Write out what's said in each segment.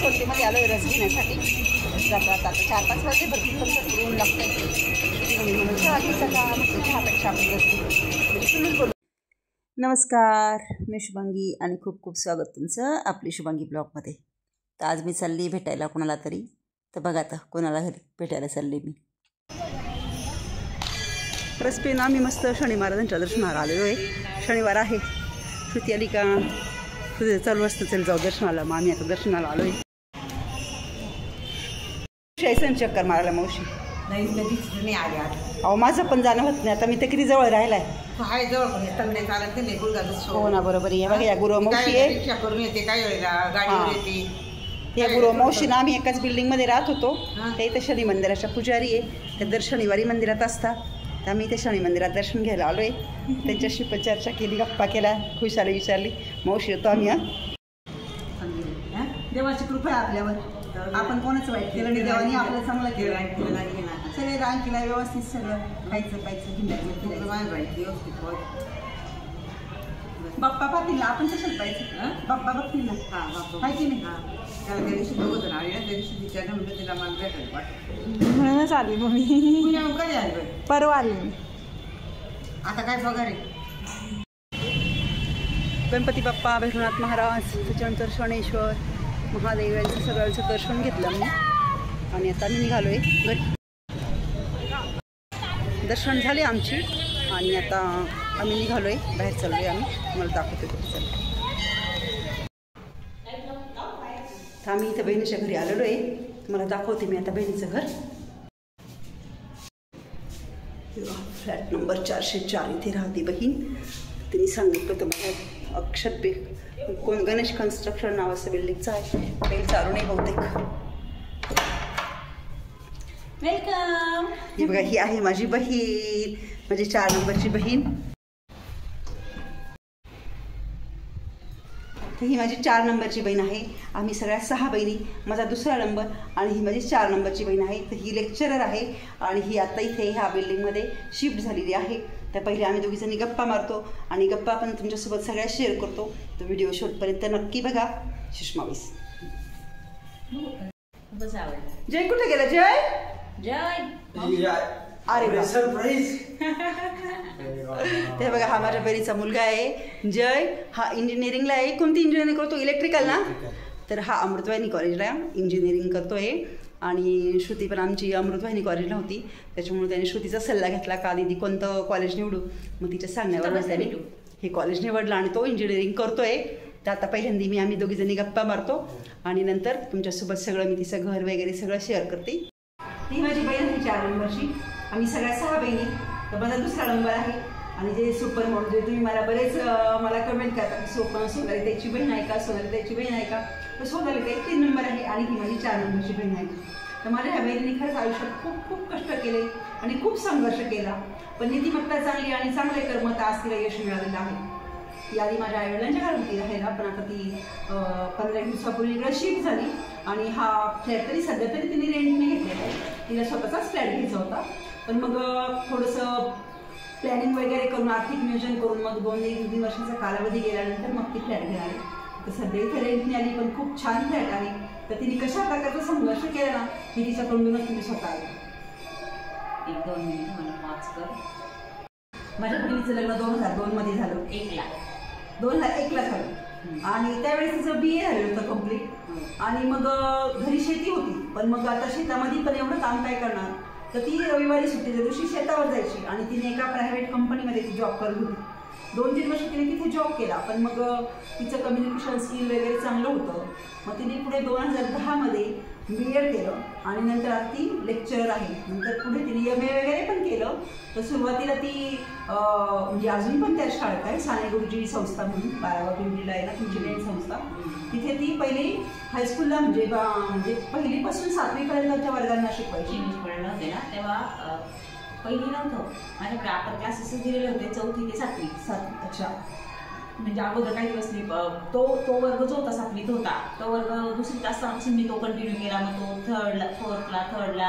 सोलतीमध्ये आलो आहे रस घेण्यासाठी. जातात आता 4-5 वाजले, भरपूर ऊन लागतं म्हणून चहा घ्यायचा का म्हटलं, चहापेक्षा आपण बोलू. नमस्कार, मी शुभांगी आणि खूप खूप स्वागत तुमचं आपली शुभांगी ब्लॉगमध्ये. तर आज मी चालली भेटायला कोणाला तरी. तर बघा आता कोणाला भेटायला चालली मी. रस्पेन आम्ही मस्त शनी महाराजांच्या दर्शनाला आलेलो आहे. शनिवार आहे. श्रुती आली का तुझं चालू असतं चल जाऊ दर्शनाला. मग आम्ही आता दर्शनाला आलो आहे. शायसन चक्कर मारायला मावशी नाही आले. अहो माझं पण जाणं होत नाही. आता मी तर किती जवळ राहिलाय. हाय जवळ पण चालले चालत नाही गुरुगा. हो ना बरोबर आहे. बघा या गुरु मावशी आहे. रिक्षा करून येते काही वेळेला गाडीवर येते. या गुरु मावशीनं आम्ही एकाच बिल्डिंगमध्ये राहत होतो. त्या इथं शनी मंदिराच्या पुजारी आहे. त्या दर शनिवारी मंदिरात असतात. तर आम्ही इथे शनी मंदिरात दर्शन घ्यायला आलो आहे. त्यांच्याशी पण चर्चा केली, गप्पा केला, खुशाली विचारली. मावशी येतो आम्ही. देवाची कृपा आहे आपल्यावर. आपण कोणाचं वाईट केलं नाही, देवानी आपलं चांगलं केलं. सगळे रांग केला व्यवस्थित, सगळं खायचं प्यायचं व्यवस्थित. बाप्पा पाहतील ना आपण कशाला पाहिजे. बाप्पा बघतील ना. हाय की नाही. त्याला त्या दिवशी बघत आली ना, त्या दिवशी तिच्यानं म्हणजे तिला मला भेटायला वाटत म्हणूनच आली मग मी. कधी आली परवा आली. आता काय पगार आहे. गणपती बाप्पा, भैरवनाथ महाराज, त्याच्यानंतर शनेश्वर महादेव यांचं सगळ्यांचं दर्शन घेतलं मी. आणि आता मी निघालो आहे घरी. दर्शन झाले आमची आणि आता आम्ही निघालो आहे, बाहेर चाललो आहे आम्ही. मला दाखवते कुठे चाललो. तर आम्ही इथं बहिणीच्या घरी आलेलो आहे. तुम्हाला दाखवते मी आता बहिणीचं घर. फ्लॅट नंबर 404 इथे राहते बहीण. तिने सांगितलं तर मला अक्षत कोण गणेश कन्स्ट्रक्शन नावाचं बिल्डिंगचं आहे. काही चालू नाही बहुतेक. वेलकम. ही बघा ही आहे माझी बहीण, माझी 4 नंबरची बहीण. ही माझी 4 नंबरची बहीण आहे. आम्ही सगळ्या 6 बहिणी. माझा 2रा नंबर आणि ही माझी 4 नंबरची बहीण आहे. तर ही लेक्चरर आहे आणि ही आता इथे ह्या बिल्डिंगमध्ये शिफ्ट झालेली आहे. तर पहिले आम्ही दोघीजणी गप्पा मारतो आणि गप्पा पण तुमच्यासोबत सगळ्या शेअर करतो. तर व्हिडिओ शेवटपर्यंत नक्की बघा. सुषमावीस जय कुठे गेला. जय जय अरे सरप्राईज. ते बघा हा माझ्या बहिणीचा मुलगा आहे जय. हा इंजिनिअरिंगला आहे. कोणती इंजिनिअरिंग करतो. इलेक्ट्रिकल ना. तर हा अमृतवाहिनी कॉलेजला इंजिनिअरिंग करतोय. आणि श्रुती पण आमची अमृतवाहिनी कॉलेजला होती. त्याच्यामुळे त्याने श्रुतीचा सल्ला घेतला का दीदी कोणतं कॉलेज निवडू. मग तिच्या सांगण्यावर त्याने हे कॉलेज निवडलं आणि तो इंजिनिअरिंग करतोय. तर आता पहिल्यांदा आम्ही दोघीजणी गप्पा मारतो आणि नंतर तुमच्यासोबत सगळं मी तिचं घर वगैरे सगळं शेअर करते. ती माझी बहीण आहे 4 नंबरची. आम्ही सगळ्या 6 बहिणी. तर माझा 2रा नंबर आहे. आणि जे सुपर मॉडेल जे तुम्ही मला बरेच मला कमेंट करता की सोनाली त्याची बहीण आहे का, सोनाली त्याची बहीण आहे का. तर सोनाली ताई 3 नंबर आहे आणि ही माझी 4 नंबरची बहीण आहे. तर माझ्या ह्या बहिणीने खरंच आयुष्यात खूप खूप कष्ट केले आणि खूप संघर्ष केला. पण नीतिमत्ता चांगली आणि चांगले कर्म तर आज तिला यश मिळालेलं आहे. ती आधी माझ्या आईवडिलांच्या घरात होती राहायला. पण आता ती 15 दिवसापूर्वी इकडे शिफ्ट झाली. आणि हा फ्लॅट तरी सध्या तरी तिने रेंटने घेतलेला आहे. तिला स्वतःचाच फ्लॅट घ्यायचा होता. पण मग थोडंसं प्लॅनिंग वगैरे करून आर्थिक नियोजन करून मग 2-3 वर्षाचा कालावधी गेल्यानंतर मग ती फ्लॅट घेणार आहे. तर सध्या इथे रेंटने आली पण खूप छान फ्लॅट आहे. तर तिने कशा प्रकारचा संघर्ष केला ना हे तिच्या तोंडूनच तुम्ही स्वतः 1-2 मिनिट मला वाच कर. माझ्या बहिणीचं लग्न 2002 मध्ये झालं. 2001 ला झालं. आणि त्यावेळेस तिचं BA झालं होतं कम्प्लीट. आणि मग घरी शेती होती. पण मग आता शेतामध्ये पण एवढं काम काय करणार. तर ती रविवारी सुट्टीच्या दिवशी शेतावर जायची. आणि तिने एका प्रायव्हेट कंपनीमध्ये ती जॉब करत होती. 2-3 वर्ष तिने तिथे जॉब केला. पण मग तिचं कम्युनिकेशन स्किल वगैरे चांगलं होतं. मग तिने पुढे 2010 मध्ये BEd केलं आणि नंतर आता ती लेक्चरर आहे. नंतर पुढे तिने MA वगैरे पण केलं. तर सुरुवातीला ती म्हणजे अजून पण त्या शाळेत आहे साने गुरुजी संस्था म्हणून 12वा पिंपरीला आहे ना इंजिनिअरिंग संस्था. तिथे ती पहिली हायस्कूलला म्हणजे 1ली पासून 7वीपर्यंतच्या वर्गांना शिकवायची. होते ना तेव्हा पहिली नव्हतं माझ्याकडे अपर क्लासेस दिलेले होते 4थी ते 7वी. अच्छा. म्हणजे अगोदर काही दिवस मी तो वर्ग जो होता 7वीत होता तो वर्ग 2रीत असतानापासून मी तो कंटिन्यू केला. मग तो 3rd, 4th, 3rd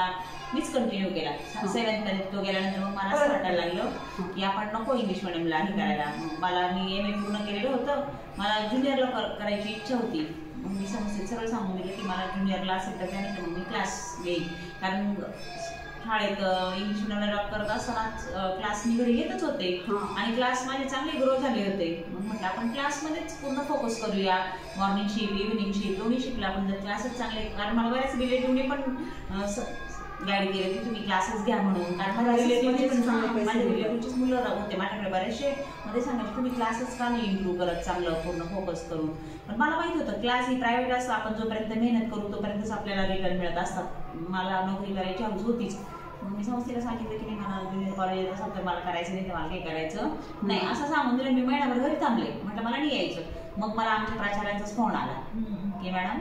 मीच कंटिन्यू केला. 7th मध्ये तो गेल्यानंतर मग मला असं वाटायला लागलं की आपण नको इंग्लिश मिडियमला हे करायला. मला मी MA पूर्ण केलेलं होतं, मला ज्युनियरला करायची इच्छा होती. मग मी समस्या सरळ सांगून दिलं की मला ज्युनियरला असेल तर त्यानंतर मग मी क्लास घेईन. कारण शाळेत इंग्लिश मिडियमला जॉब करत असताना क्लास मी घरी घेतच होते आणि क्लास माझे चांगले ग्रो झाले होते. मग म्हटलं आपण क्लासमध्येच पूर्ण फोकस करूया. मॉर्निंग शिफ्ट, इव्हिनिंग शिफ्ट दोन्ही शिफ्टला आपण जर क्लासेस चांगले, कारण मला बऱ्याच रिलेटिव्हने पण गाईड केलं की तुम्ही क्लासेस घ्या म्हणून. कारण माझ्या रिलेटिव्हचेच मुलं होते माझ्याकडे बरेचसे, मध्ये सांगायचे तुम्ही क्लासेस का नाही इम्प्रूव्ह करत चांगलं पूर्ण फोकस करून. पण मला माहिती होतं क्लास ही प्रायव्हेट असतं, आपण जोपर्यंत मेहनत करू तोपर्यंतच आपल्याला रिटर्न मिळत असतात. मला नोकरी करायची हौस होतीच. मग मी संस्थेला सांगितलं की नाही मला ज्युनियर कॉलेज असेल तर मला करायचं नाही, तर मला काही करायचं नाही असं सांगून दिलं. मी महिनाभर घरी थांबले, म्हटलं मला नाही यायचं. मग मला आमच्या प्राचार्यांचाच फोन आला की मॅडम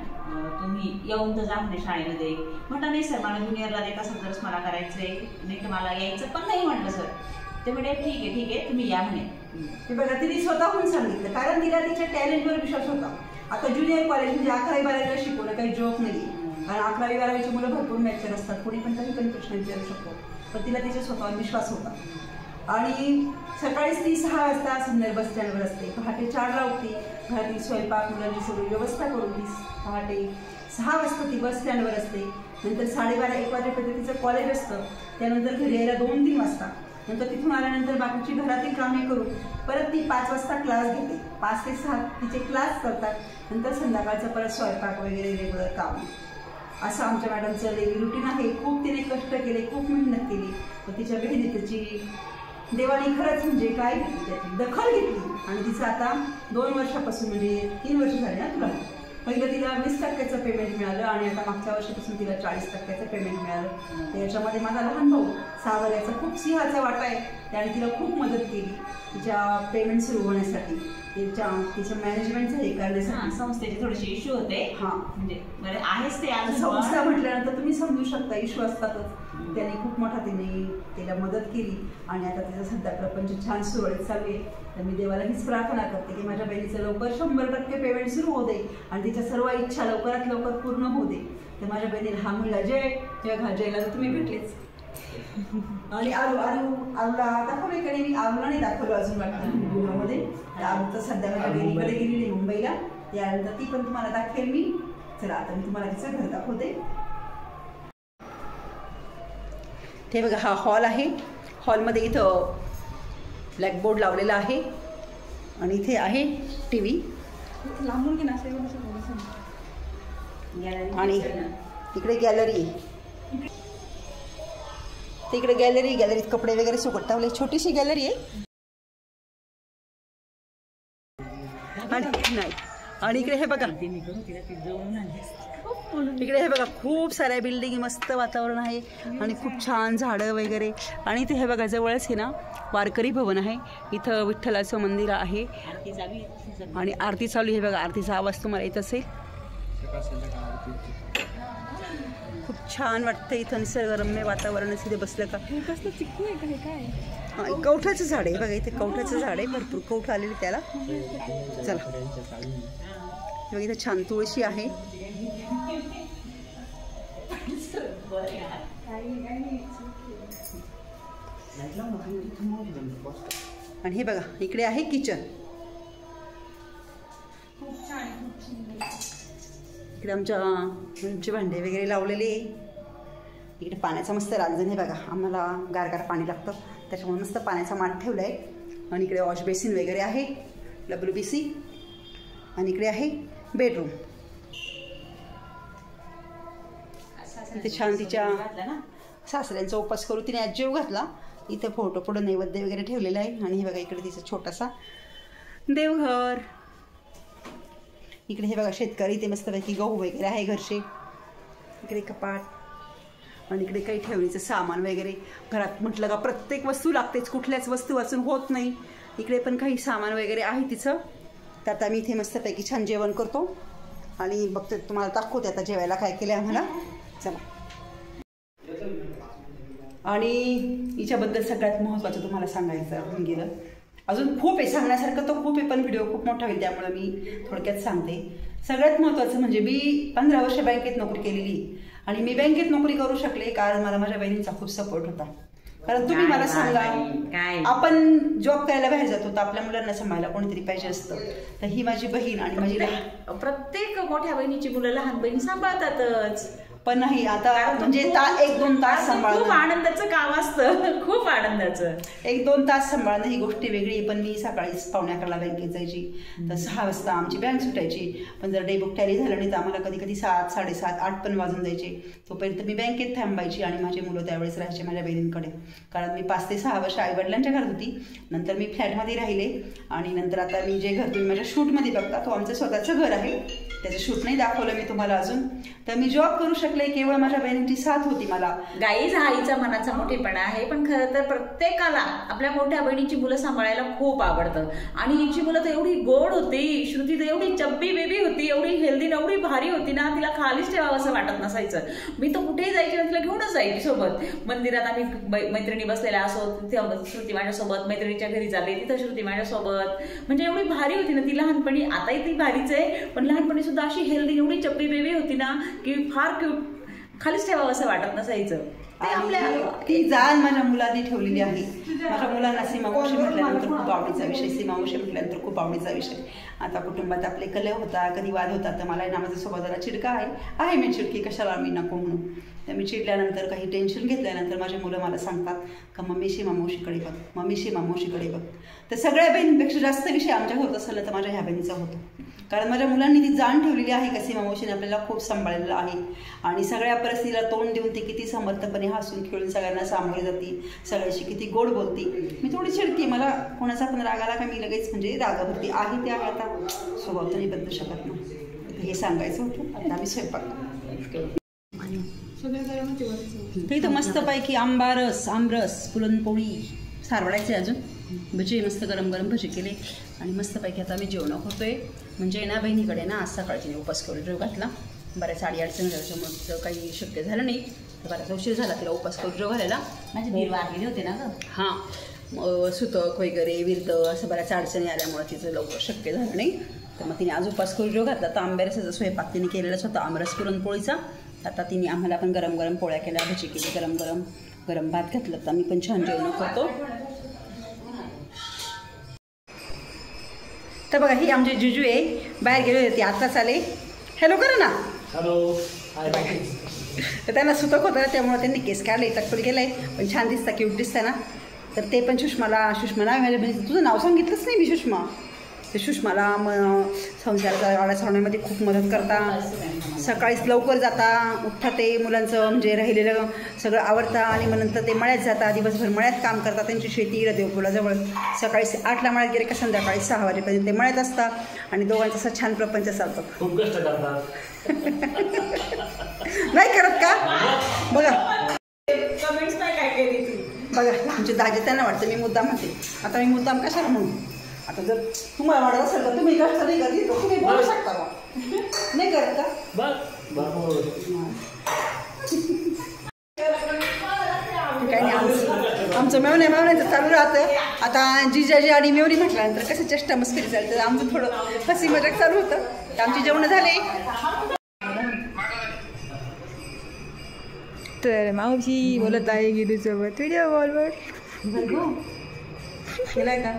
तुम्ही येऊन तर जा म्हणजे शाळेमध्ये. म्हटलं नाही सर मला ज्युनियरला देत असेल तरच मला करायचंय, नाही तर मला यायचं पण नाही म्हटलं सर. ते म्हणजे ठीक आहे तुम्ही या म्हणे. ते बघा तिने स्वतःहून सांगितलं, कारण तिला तिच्या टॅलेंटवर विश्वास होता. आता ज्युनियर कॉलेज म्हणजे 11वी-12वीला शिकवणं काही जोक नाही, कारण 11वी-12वीची मुलं भरपूर मॅच्युअर असतात, कोणी पण काही पण प्रश्न विचारू शकतो. पण तिला तिच्या स्वतःवर विश्वास होता. आणि सकाळीच ती 6 वाजता सिन्नर बस स्टँडवर असते, पहाटे 4ला उठते, घरातील स्वयंपाक मुलांची सगळी व्यवस्था करून ती पहाटे 6 वाजता ती बस स्टँडवर असते. नंतर 12:30-1 वाजेपर्यंत तिचं कॉलेज असतं, त्यानंतर घरी यायला 2-3 वाजता. नंतर तिथून आल्यानंतर बाकीची घरातील कामे करून परत ती 5 वाजता क्लास घेते. 5 ते 6 तिचे क्लास करतात. नंतर संध्याकाळचं परत स्वयंपाक वगैरे रेग्युलर काम. असं आमच्या मॅडमचं डेली रुटीन आहे. खूप तिने कष्ट केले, खूप मेहनत केली. पण तिच्या मेहनतीची देवाने खरंच म्हणजे काय त्याची दखल घेतली. आणि तिचं आता 2 वर्षापासून म्हणजे 3 वर्ष झाले ना तुला, पहिलं तिला 20% पेमेंट मिळालं आणि आता मागच्या वर्षापासून तिला 40% पेमेंट मिळालं. त्याच्यामध्ये माझा लहान भाऊ सागर याचा खूप सिंहाचा वाटा आहे. त्याने तिला खूप मदत केली तिच्या पेमेंट सुरू होण्यासाठी, तिच्या मॅनेजमेंटचं हे करण्यासाठी. संस्थेचे थोडेसे इश्यू होते. म्हणजे आहेच ते संस्था म्हटल्यानंतर तुम्ही समजू शकता इश्यू असतातच. त्याने खूप मोठा तिला मदत केली आणि आता तिचा सध्या प्रपंच छान सुरळीत चालू आहे. तर मी देवाला हीच प्रार्थना करते की माझ्या बहिणीचं लवकर 100% पेमेंट सुरू होऊ दे आणि तिच्या सर्व इच्छा लवकरात लवकर पूर्ण होऊ दे. तर माझ्या बहिणीला हा मुलगा जयला तुम्ही भेटलेच. आणि आरूला दाखवलं इकडे, मी आरूला नाही दाखवलं अजून वाटतं व्हिडिओमध्ये. आरू तर सध्या माझ्या बहिणीकडे गेलेली मुंबईला, त्यानंतर ती पण तुम्हाला दाखवेल मी. चला आता मी तुम्हाला तिचं घर दाखवते. ते बघा हा हॉल आहे. हॉलमध्ये इथं ब्लॅकबोर्ड लावलेला आहे आणि इथे आहे TV आणि इकडे गॅलरी आहे. तिकडे गॅलरीत कपडे वगैरे सुकत टावले, छोटीशी गॅलरी आहे. आणि इकडे हे बघा, इकडे हे बघा खूप साऱ्या बिल्डिंग, मस्त वातावरण आहे आणि खूप छान झाडं वगैरे. आणि इथे हे बघा जवळच आहे ना वारकरी भवन आहे. इथं विठ्ठलाचं मंदिर आहे आणि आरती चालू आहे. बघा आरतीचा आवाज तुम्हाला येत असेल. खूप छान वाटतं इथं, निसर्गरम्य वातावरण. तिथे बसलं का कवठाचं झाड आहे. बघा इथे कवठाचं झाड आहे, भरपूर कवठ आलेली त्याला. चला बघा इथं छान तुळशी आहे. आणि हे बघा इकडे आहे किचन. इकडे आमचे भांडे वगैरे लावलेले. इकडे पाण्याचा मस्त रांजण आहे. बघा आम्हाला गारगार पाणी लागतं, त्याच्यामुळे मस्त पाण्याचा माठ ठेवला आहे. आणि इकडे वॉश बेसिन वगैरे आहे, WBC. आणि इकडे आहे बेडरूम. इथे छान तिच्या सासऱ्यांचा उपास करू तिने आज जेव घातला. इथे फोटो पुढं नैवेद्य वगैरे ठेवलेला आहे. आणि हे बघा इकडे तिचा छोटासा देवघर. इकडे हे बघा शेतकरी, ते मस्तपैकी गहू वगैरे आहे घरचे. इकडे कपाट आणि इकडे काही ठेवणीचं सामान वगैरे. घरात म्हटलं का प्रत्येक वस्तू लागतेच, कुठल्याच वस्तू वाचून होत नाही. इकडे पण काही सामान वगैरे आहे तिचं. तर आता मी इथे मस्तपैकी छान जेवण करतो आणि बघतो तुम्हाला दाखवते आता जेवायला काय केलं आम्हाला. चला. आणि हिच्याबद्दल सगळ्यात महत्त्वाचं तुम्हाला सांगायचं गेलं अजून खूप आहे सांगण्यासारखं, तो खूप आहे, पण व्हिडिओ खूप मोठा होईल त्यामुळे मी थोडक्यात सांगते. सगळ्यात महत्त्वाचं म्हणजे मी 15 वर्ष बँकेत नोकरी केलेली आणि मी बँकेत नोकरी करू शकले कारण मला माझ्या बहिणींचा खूप सपोर्ट होता. कारण तुम्ही मला सांगा, आपण जॉब करायला बाहेर जातो तर आपल्या मुलांना सांभाळायला कोणीतरी पाहिजे असतं, तर ही माझी बहीण आणि माझी प्रत्येक मोठ्या बहिणीची मुलं लहान बहिणी सांभाळतातच. पण नाही आता म्हणजे 1-2 तास सांभाळणं खूप आनंदाचं काम असतं, खूप आनंदाचं. 1-2 तास सांभाळणं ही गोष्ट वेगळी. पण मी सकाळीच 5:45ला बँकेत जायची, तर 6 वाजता आमची बँक सुटायची. पण जर डे बुक टॅली झालं नाही तर आम्हाला कधी कधी 7, 7:30, 8 पण वाजून जायचे. तोपर्यंत मी बँकेत थांबायची आणि माझे मुलं त्यावेळेस राहायचे माझ्या बहिणींकडे. कारण मी 5 ते 6 वर्ष आईवडिलांच्या घरात होती. नंतर मी फ्लॅटमध्ये राहिले आणि नंतर आता मी जे घर तुम्ही माझ्या शूटमध्ये बघता तो आमचं स्वतःचं घर आहे. त्याचं शूट नाही दाखवलं मी तुम्हाला अजून. तर मी जॉब करू शकले केवळ माझ्या बहिणींची साथ होती मला. गाईज हा आईचा मनाचा मोठेपणा आहे. पण खरं तर प्रत्येकाला आपल्या मोठ्या बहिणीची मुलं सांभाळायला खूप आवडतं. आणि हिची मुलं तर एवढी गोड होती, श्रुती तर एवढी चब्बी बेबी होती, एवढी हेल्दी, एवढी भारी होती ना, तिला खालीच ठेवावं असं वाटत नसायचं. मी तर कुठेही जायची ना तिला घेऊनच जायची सोबत. मंदिरात आम्ही मैत्रिणी बसलेल्या असो, तिथे श्रुती माझ्यासोबत, मैत्रिणीच्या घरी चालले तिथं श्रुती माझ्यासोबत. म्हणजे एवढी भारी होती ना ती लहानपणी. आताही ती भारीच आहे, पण लहानपणी सुद्धा अशी हेल्दी, एवढी चप्पी बेबी होती ना की फार क्यूट, खालीच ठेवावं असं वाटत नसायचं. ती जाण माझ्या मुलांनी ठेवलेली आहे. माझ्या मुलांना सीमामावशी म्हटल्यानंतर खूप आवडीचा विषय, सीमामावशी म्हटल्यानंतर खूप आवडीचा विषय. आता कुटुंबात आपले कलह होता, कधी वाद होता, तर मला ना माझा स्वभाव जरा चिडका आहे मी चिडकी, कशाला मी नको म्हणून. तर मी चिडल्यानंतर काही टेन्शन घेतल्यानंतर माझे मुलं मला सांगतात का मम्मी सीमामावशीकडे बघ, मम्मी सीमामावशीकडे बघ. तर सगळ्या बहिणींपेक्षा जास्त विषय आमच्या होत असेल तर माझ्या ह्या बहिणीचा होतो. कारण माझ्या मुलांनी ती जाण ठेवलेली आहे का सीमामावशीने आपल्याला खूप सांभाळलेलं आहे आणि सगळ्या परिस्थितीला तोंड देऊन ती किती समर्थपणे हसून खेळून सगळ्यांना सामोरे जाते, सगळ्याशी किती गोड बोलते. मी थोडी चिडकी, मला कोणाचा पण राग आला का मी लगेच म्हणजे रागावरती आहे त्या आता स्वभाव तर नाही बदलू शकत ना. हे सांगायचं होतं. आता आम्ही स्वयंपाक इथं मस्तपैकी आमरस, पुरणपोळी, सारवडायचे अजून भजी, मस्त गरम गरम भजी केले आणि मस्तपैकी आता आम्ही जेवण करतोय. म्हणजे ना बहिणीकडे ना आज सकाळची उपास करून जेव घातला. बऱ्याच अडचण झाल्याच्यामुळे काही शक्य झालं नाही, तर बराच उशीर झाला तिला उपास करून जेव घालायला. माझे दीर वारलेले होते ना गं. हां, सुतक वगैरे विरद असं बऱ्याच अडचणी आल्यामुळे तिचं लवकर शक्य झालं नाही. तर मग तिने आज उपास करून जेव घातला. तर आंब्यारसाचा स्वयंपाक तिने केलेलाच होता, आमरस पुरणपोळीचा. आता तिने आम्हाला पण गरम गरम पोळ्या केल्या, भजी केली, गरम भात घातलं. तर आम्ही पण छान जेवण करतो. तर बघा ही आमची जुजू आहे, बाहेर गेले होते, आत्ताच आले. हॅलो करा ना. हॅलो. तर त्यांना सुतक होतं ना त्यामुळे त्यांनी केस काढले, तकपड गेलाय, पण छान दिसता, क्यूट दिसतं ना. तर ते पण सुषमा नाव माझ्या बहिणीचं, तुझं नाव सांगितलंच नाही मी सुषमा. ते सुषमाला संसाराचा वाडा सोडण्यामध्ये खूप मदत करता. सकाळीच लवकर जाता, उठता, ते मुलांचं म्हणजे राहिलेलं सगळं आवडता आणि मग नंतर ते मळ्यात जाता, दिवसभर मळ्यात काम करतात. त्यांची शेती इकडं देवपुलाजवळ. सकाळी 8ला मळ्यात गेले का संध्याकाळी 6 वाजेपर्यंत ते मळ्यात असतात आणि दोघांचा असा छान प्रपंच चालतो. खूप कष्ट करतात. नाही करत का? बघा कमेंट्स काय केली तू? बघा म्हणजे दाजी त्यांना वाटतं मी मुद्दाम म्हणते. आता मी मुद्दाम कशाला म्हणू? आता जर तुम्हाला वाटत असेल तर तुम्ही कष्ट नाही करत तर तुम्ही बोलू शकता का? नाही करत का? काही नाही, आमचं मेवण्याचं चालू राहतं. आता जिजाजी आणि मेवणी म्हटल्यानंतर कसं चेष्टा मस्करी चालतं, तर आमचं थोडं हसी मजाक चालू होतं. तर आमची जेवणं झाले. तर मावशी बोलत आहे गिरीसोबत व्हिडिओ कॉलवर. केलाय का?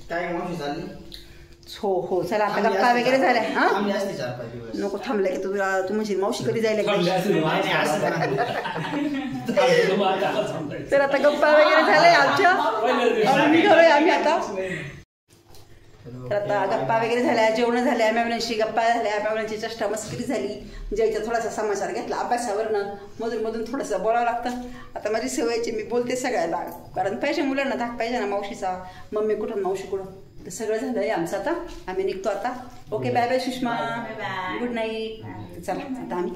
काय मावशी चालली? हो चला आता गप्पा वगैरे झाल्या. हा दिवस नको थांबलाय की तू म्हणशील मावशी कधी जायला. तर आता गप्पा वगैरे झाल्या आमच्या, निघालोय आम्ही आता. तर आता गप्पा वगैरे झाल्या, जेवण झाल्या, मेवण्यांशी गप्पा झाल्या, मेवण्यांची चेष्टा मस्करी झाली, जायचा थोडासा समाचार घेतला अभ्यासावरनं, मधून थोडंसं बोलावं लागतं. आता माझी सवयची मी बोलते सगळ्याला, कारण पाहिजे मुलांना धाक पाहिजे ना मावशीचा, मम्मी कुठं मावशी कुठं. तर सगळं झालंय आमचं, आता आम्ही निघतो आता. Okay, bye bye Sushma, good night. चला आता आम्ही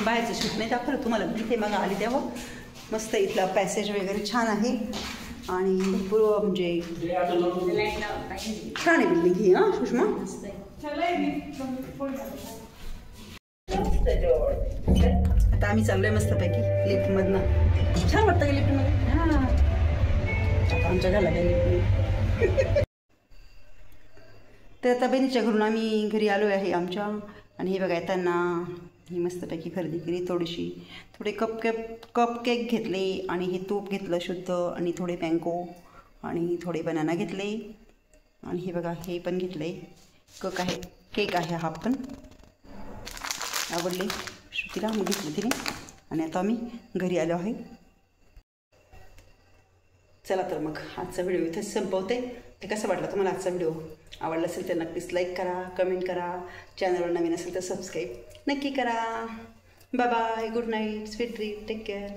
बाहेरचं शूट नाही दाखवलं तुम्हाला, इथे मग आली तेव्हा. मस्त इथला पॅसेज वगैरे छान आहे आणि भरपूर म्हणजे छान आहे बिल्डिंग ही. हां सुषमा. आता आम्ही चाललोय मस्तपैकी लिफ्टमधनं. छान वाटतं का लिफ्टमध्ये? हां, आता आमच्या घराला काय लिफ्ट नाही. तर आता बहिणीच्या घरून आम्ही घरी आलो आहे आमच्या. आणि हे बघा येताना ही मस्तपैकी खरेदी केली थोडीशी. थोडे कप केक घेतले आणि हे तूप घेतलं शुद्ध आणि थोडे मँगो आणि थोडे बनाना घेतले. आणि हे बघा हे पण घेतले. केक आहे हा पण आवडले श्रुतीला, मग घेतलं तिने. आणि आता आम्ही घरी आलो आहे. चला तर मग आजचा व्हिडिओ इथेच संपवते. ते कसं वाटलं तुम्हाला आजचा व्हिडिओ? आवडला असेल तर नक्कीच लाईक करा, कमेंट करा. चॅनलवर नवीन असेल तर सबस्क्राईब नक्की करा. Bye bye, good night, sweet dream, take care.